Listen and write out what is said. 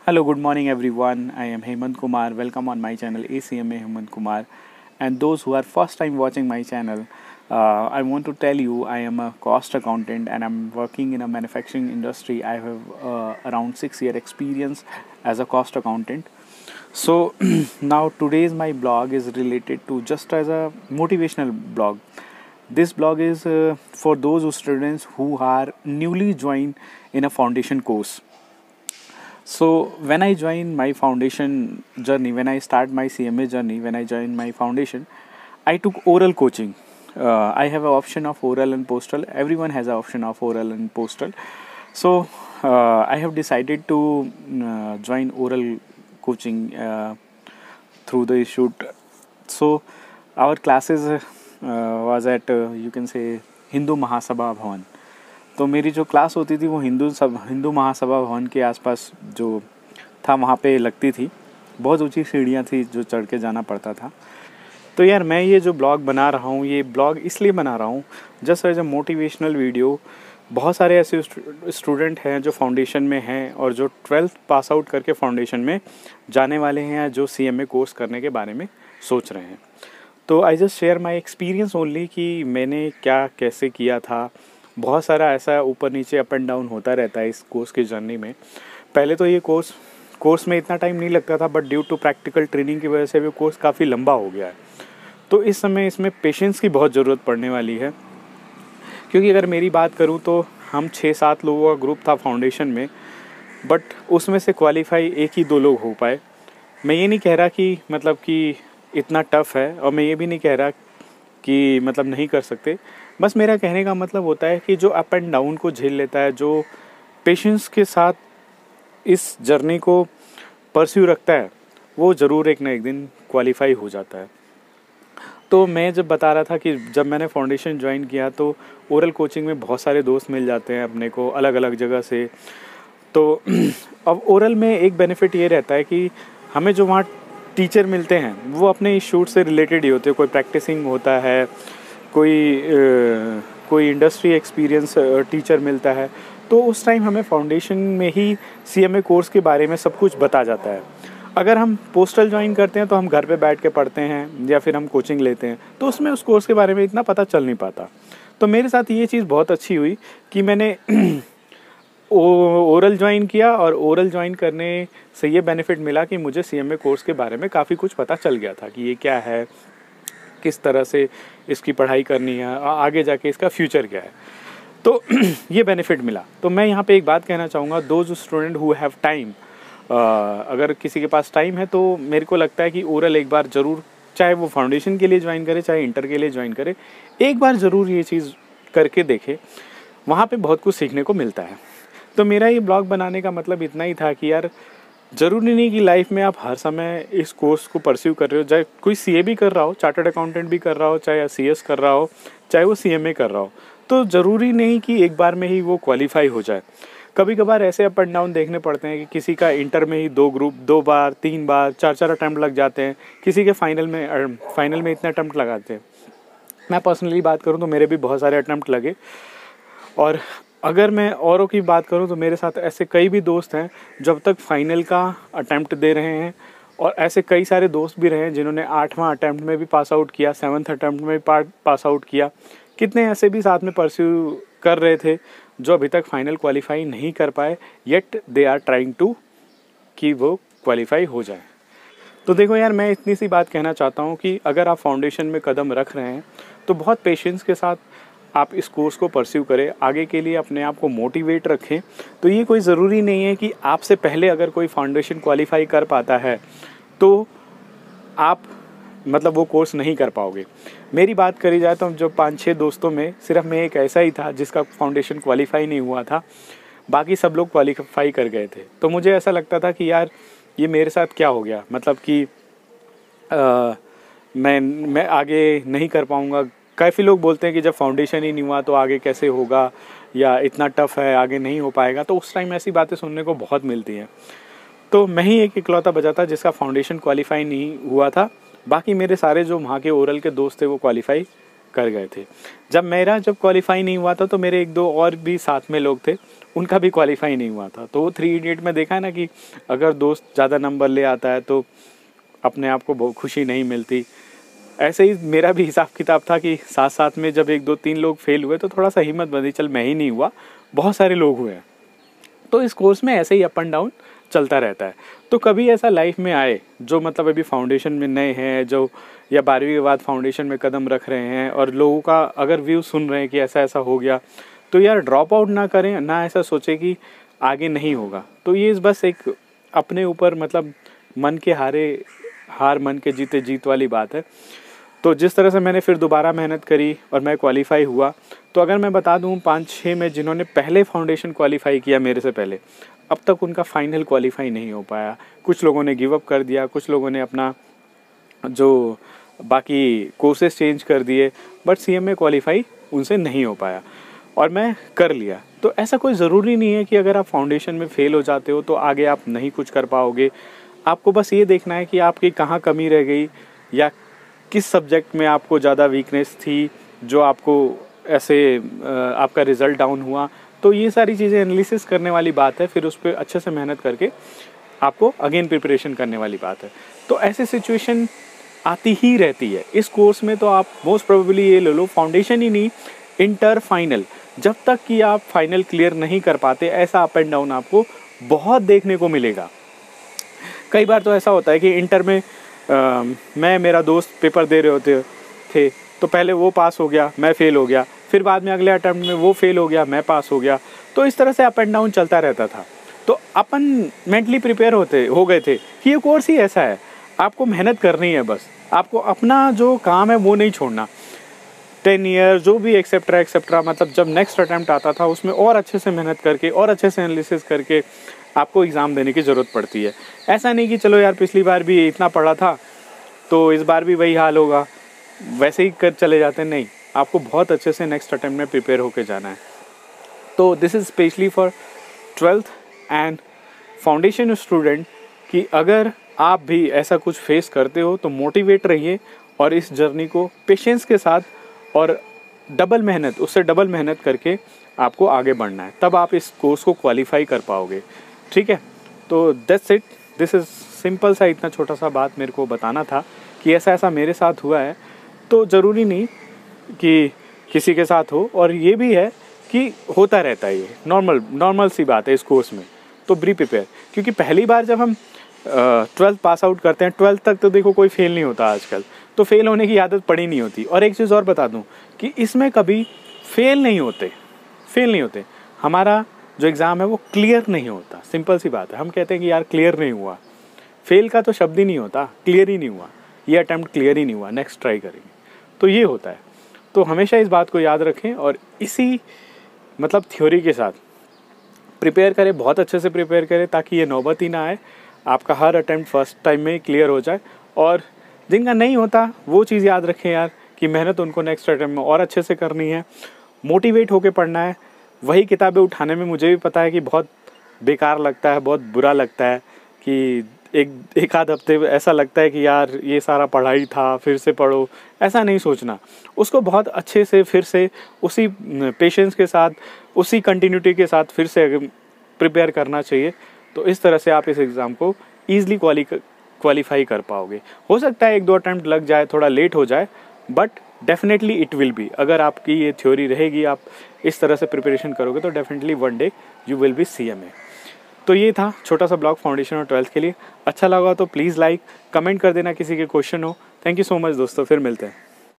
Hello, good morning everyone. I am Hemant Kumar. Welcome on my channel ACMA Hemant Kumar. And those who are first time watching my channel, I want to tell you I am a cost accountant and I'm working in a manufacturing industry. I have around 6 year experience as a cost accountant. So now today's my blog is related to just as a motivational blog. This blog is for those students who are newly joined in a foundation course. So when I joined my foundation journey, when I start my CMA journey, when I joined my foundation, I took oral coaching. I have an option of oral and postal. Everyone has an option of oral and postal. So I have decided to join oral coaching through the shoot. So our classes was at you can say Hindu Mahasabha Bhavan. तो मेरी जो class होती थी वो हिंदू महासभा भवन के आसपास जो था वहाँ पे लगती थी। बहुत ऊंची सीढ़ियाँ थी जो चढ़ के जाना पड़ता था। तो यार मैं ये जो ब्लॉग बना रहा हूँ, ये ब्लॉग इसलिए बना रहा हूँ just as a motivational video. बहुत सारे ऐसे स्टूडेंट हैं जो फाउंडेशन में हैं और जो 12th पास आउट करके फाउंडेशन में जाने वाले हैं या जो CMA कोर्स करने के बारे में सोच रहे हैं। तो I just share my experience only कि मैंने क्या कैसे किया था। बहुत सारा ऐसा ऊपर नीचे अप एंड डाउन होता रहता है इस कोर्स की जर्नी में। पहले तो ये कोर्स में इतना टाइम नहीं लगता था, but due to practical training की वजह से वो कोर्स काफ़ी लंबा हो गया है। तो इस समय इसमें पेशेंस की बहुत ज़रूरत पड़ने वाली है, क्योंकि अगर मेरी बात करूँ तो हम 6-7 लोगों का ग्रुप था फाउंडेशन में, बट उसमें से क्वालिफाई 1 ही 2 लोग हो पाए। मैं ये नहीं कह रहा कि मतलब कि इतना टफ़ है, और मैं ये भी नहीं कह रहा कि मतलब नहीं कर सकते। बस मेरा कहने का मतलब होता है कि जो अप एंड डाउन को झेल लेता है, जो पेशेंस के साथ इस जर्नी को परस्यू रखता है, वो ज़रूर एक ना एक दिन क्वालिफाई हो जाता है। तो मैं जब बता रहा था कि जब मैंने फाउंडेशन ज्वाइन किया तो ओरल कोचिंग में बहुत सारे दोस्त मिल जाते हैं अपने को अलग अलग जगह से। तो अब ओरल में एक बेनिफिट ये रहता है कि हमें जो वहाँ टीचर मिलते हैं वो अपने इस शूट से रिलेटेड ही होते हैं। कोई प्रैक्टिसिंग होता है, कोई इंडस्ट्री एक्सपीरियंस टीचर मिलता है। तो उस टाइम हमें फाउंडेशन में ही CMA कोर्स के बारे में सब कुछ बता जाता है। अगर हम पोस्टल ज्वाइन करते हैं तो हम घर पे बैठ के पढ़ते हैं या फिर हम कोचिंग लेते हैं, तो उसमें उस कोर्स के बारे में इतना पता चल नहीं पाता। तो मेरे साथ ये चीज़ बहुत अच्छी हुई कि मैंने ओरल ज्वाइन किया, और ओरल ज्वाइन करने से ये बेनिफिट मिला कि मुझे CMA कोर्स के बारे में काफ़ी कुछ पता चल गया था कि ये क्या है, किस तरह से इसकी पढ़ाई करनी है, आगे जाके इसका फ्यूचर क्या है। तो ये बेनिफिट मिला। तो मैं यहाँ पे एक बात कहना चाहूँगा, those student who have time, अगर किसी के पास टाइम है तो मेरे को लगता है कि ओरल एक बार ज़रूर, चाहे वो फाउंडेशन के लिए ज्वाइन करे चाहे इंटर के लिए ज्वाइन करे, एक बार ज़रूर ये चीज़ करके देखे। वहाँ पे बहुत कुछ सीखने को मिलता है। तो मेरा ये ब्लॉग बनाने का मतलब इतना ही था कि यार ज़रूरी नहीं कि लाइफ में आप हर समय इस कोर्स को परस्यू कर रहे हो। चाहे कोई CA भी कर रहा हो, चार्टर्ड अकाउंटेंट भी कर रहा हो, चाहे CS कर रहा हो, चाहे वो CMA कर रहा हो, तो ज़रूरी नहीं कि एक बार में ही वो क्वालिफाई हो जाए। कभी कभार ऐसे अप एंड डाउन देखने पड़ते हैं कि किसी का इंटर में ही 2 ग्रुप 2 बार 3 बार 4 अटैम्प्ट लग जाते हैं, किसी के फाइनल में इतने अटैम्प्ट लगाते हैं। मैं पर्सनली बात करूँ तो मेरे भी बहुत सारे अटैम्प्ट लगे, और अगर मैं औरों की बात करूं तो मेरे साथ ऐसे कई भी दोस्त हैं जो अब तक फाइनल का अटैम्प्ट दे रहे हैं, और ऐसे कई सारे दोस्त भी रहे हैं जिन्होंने 8वां अटैम्प्ट में भी पास आउट किया, 7th अटैम्प्ट में भी पास आउट किया। कितने ऐसे भी साथ में परस्यू कर रहे थे जो अभी तक फाइनल क्वालिफाई नहीं कर पाए, yet they are trying to कि वो क्वालिफाई हो जाए। तो देखो यार, मैं इतनी सी बात कहना चाहता हूँ कि अगर आप फाउंडेशन में कदम रख रहे हैं तो बहुत पेशेंस के साथ आप इस कोर्स को परस्यू करें, आगे के लिए अपने आप को मोटिवेट रखें। तो ये कोई ज़रूरी नहीं है कि आपसे पहले अगर कोई फाउंडेशन क्वालिफाई कर पाता है तो आप मतलब वो कोर्स नहीं कर पाओगे। मेरी बात करी जाए तो जो 5-6 दोस्तों में सिर्फ मैं एक ऐसा ही था जिसका फाउंडेशन क्वालिफाई नहीं हुआ था, बाकी सब लोग क्वालिफाई कर गए थे। तो मुझे ऐसा लगता था कि यार ये मेरे साथ क्या हो गया, मतलब कि मैं आगे नहीं कर पाऊँगा। काफ़ी लोग बोलते हैं कि जब फाउंडेशन ही नहीं हुआ तो आगे कैसे होगा, या इतना टफ है आगे नहीं हो पाएगा। तो उस टाइम ऐसी बातें सुनने को बहुत मिलती हैं। तो मैं ही एक इकलौता बचा था जिसका फाउंडेशन क्वालिफाई नहीं हुआ था, बाकी मेरे सारे जो वहाँ के ओरल के दोस्त थे वो क्वालिफाई कर गए थे। जब क्वालिफाई नहीं हुआ था तो मेरे एक दो और भी साथ में लोग थे, उनका भी क्वालिफाई नहीं हुआ था। तो वो 3 इडियट में देखा है ना कि अगर दोस्त ज़्यादा नंबर ले आता है तो अपने आप को बहुत खुशी नहीं मिलती। ऐसे ही मेरा भी हिसाब किताब था कि साथ साथ में जब 1 2 3 लोग फेल हुए तो थोड़ा सा हिम्मत बंधी, चल मैं ही नहीं हुआ, बहुत सारे लोग हुए हैं। तो इस कोर्स में ऐसे ही अप एंड डाउन चलता रहता है। तो कभी ऐसा लाइफ में आए जो मतलब अभी फाउंडेशन में नए हैं, जो या 12वीं के बाद फाउंडेशन में कदम रख रहे हैं और लोगों का अगर व्यू सुन रहे हैं कि ऐसा ऐसा हो गया, तो यार ड्रॉप आउट ना करें, ना ऐसा सोचे कि आगे नहीं होगा। तो ये बस एक अपने ऊपर मतलब मन के हार मन के जीते जीत वाली बात है। तो जिस तरह से मैंने फिर दोबारा मेहनत करी और मैं क्वालिफाई हुआ, तो अगर मैं बता दूं 5-6 में जिन्होंने पहले फाउंडेशन क्वालिफाई किया मेरे से पहले, अब तक उनका फाइनल क्वालिफाई नहीं हो पाया। कुछ लोगों ने गिव अप कर दिया, कुछ लोगों ने अपना जो बाकी कोर्सेज चेंज कर दिए, बट CMA क्वालिफाई उनसे नहीं हो पाया और मैं कर लिया। तो ऐसा कोई ज़रूरी नहीं है कि अगर आप फाउंडेशन में फ़ेल हो जाते हो तो आगे आप नहीं कुछ कर पाओगे। आपको बस ये देखना है कि आपकी कहाँ कमी रह गई या किस सब्जेक्ट में आपको ज़्यादा वीकनेस थी जो आपको ऐसे आपका रिज़ल्ट डाउन हुआ। तो ये सारी चीज़ें एनालिसिस करने वाली बात है, फिर उस पर अच्छे से मेहनत करके आपको अगेन प्रिपरेशन करने वाली बात है। तो ऐसे सिचुएशन आती ही रहती है इस कोर्स में। तो आप मोस्ट प्रोबेबली ये ले लो, फाउंडेशन ही नहीं, इंटर फाइनल, जब तक कि आप फाइनल क्लियर नहीं कर पाते, ऐसा अप एंड डाउन आपको बहुत देखने को मिलेगा। कई बार तो ऐसा होता है कि इंटर में मैं मेरा दोस्त पेपर दे रहे होते थे, तो पहले वो पास हो गया, मैं फेल हो गया, फिर बाद में अगले अटेम्प्ट में वो फेल हो गया, मैं पास हो गया। तो इस तरह से अप एंड डाउन चलता रहता था। तो अपन मेंटली प्रिपेयर हो गए थे कि ये कोर्स ही ऐसा है, आपको मेहनत करनी है, बस आपको अपना जो काम है वो नहीं छोड़ना। 10 ईयर जो भी एक्सेट्रा मतलब जब नेक्स्ट अटैम्प्ट आता था उसमें और अच्छे से मेहनत करके और अच्छे से एनालिसिस करके आपको एग्ज़ाम देने की ज़रूरत पड़ती है। ऐसा नहीं कि चलो यार पिछली बार भी इतना पढ़ा था तो इस बार भी वही हाल होगा, वैसे ही कर चले जाते हैं। नहीं, आपको बहुत अच्छे से नेक्स्ट अटैम्प्ट में प्रिपेयर होकर जाना है। तो this is specially for 12th and foundation student कि अगर आप भी ऐसा कुछ फेस करते हो तो मोटिवेट रहिए और इस जर्नी को पेशेंस के साथ और उससे डबल मेहनत करके आपको आगे बढ़ना है, तब आप इस कोर्स को क्वालिफाई कर पाओगे। ठीक है, तो that's it, this is simple सा इतना छोटा सा बात मेरे को बताना था कि ऐसा ऐसा मेरे साथ हुआ है। तो ज़रूरी नहीं कि किसी के साथ हो, और ये भी है कि होता रहता है, ये नॉर्मल सी बात है इस कोर्स में। तो बी प्रिपेयर, क्योंकि पहली बार जब हम 12th पास आउट करते हैं, 12th तक तो देखो कोई फेल नहीं होता आजकल, तो फेल होने की आदत पड़ी नहीं होती। और एक चीज़ और बता दूं कि इसमें कभी फेल नहीं होते। हमारा जो एग्ज़ाम है वो क्लियर नहीं होता, सिंपल सी बात है। हम कहते हैं कि यार क्लियर नहीं हुआ, फेल का तो शब्द ही नहीं होता, क्लियर ही नहीं हुआ, ये अटैम्प्ट क्लियर ही नहीं हुआ, नेक्स्ट ट्राई करेंगे, तो ये होता है। तो हमेशा इस बात को याद रखें और इसी मतलब थ्योरी के साथ प्रिपेयर करें, बहुत अच्छे से प्रिपेयर करें, ताकि ये नौबत ही ना आए, आपका हर अटैम्प्ट फर्स्ट टाइम में ही क्लियर हो जाए। और जिनका नहीं होता वो चीज़ याद रखें यार कि मेहनत उनको नेक्स्ट अटैम्प्ट में और अच्छे से करनी है, मोटिवेट होकर पढ़ना है। वही किताबें उठाने में मुझे भी पता है कि बहुत बेकार लगता है, बहुत बुरा लगता है कि एक आध हफ्ते ऐसा लगता है कि यार ये सारा पढ़ाई था, फिर से पढ़ो। ऐसा नहीं सोचना, उसको बहुत अच्छे से फिर से उसी पेशेंस के साथ, उसी कंटिन्यूटी के साथ फिर से प्रिपेयर करना चाहिए। तो इस तरह से आप इस एग्ज़ाम को ईज़िली क्वालिफाई कर पाओगे। हो सकता है 1-2 अटैम्प्ट लग जाए, थोड़ा लेट हो जाए, but definitely it will be. अगर आपकी ये थ्योरी रहेगी, आप इस तरह से प्रिपरेशन करोगे, तो definitely one day you will be CMA। तो ये था छोटा सा ब्लॉग फाउंडेशन और 12th के लिए। अच्छा लगा तो प्लीज़ लाइक, कमेंट कर देना किसी के क्वेश्चन हो। थैंक यू सो मच दोस्तों, फिर मिलते हैं।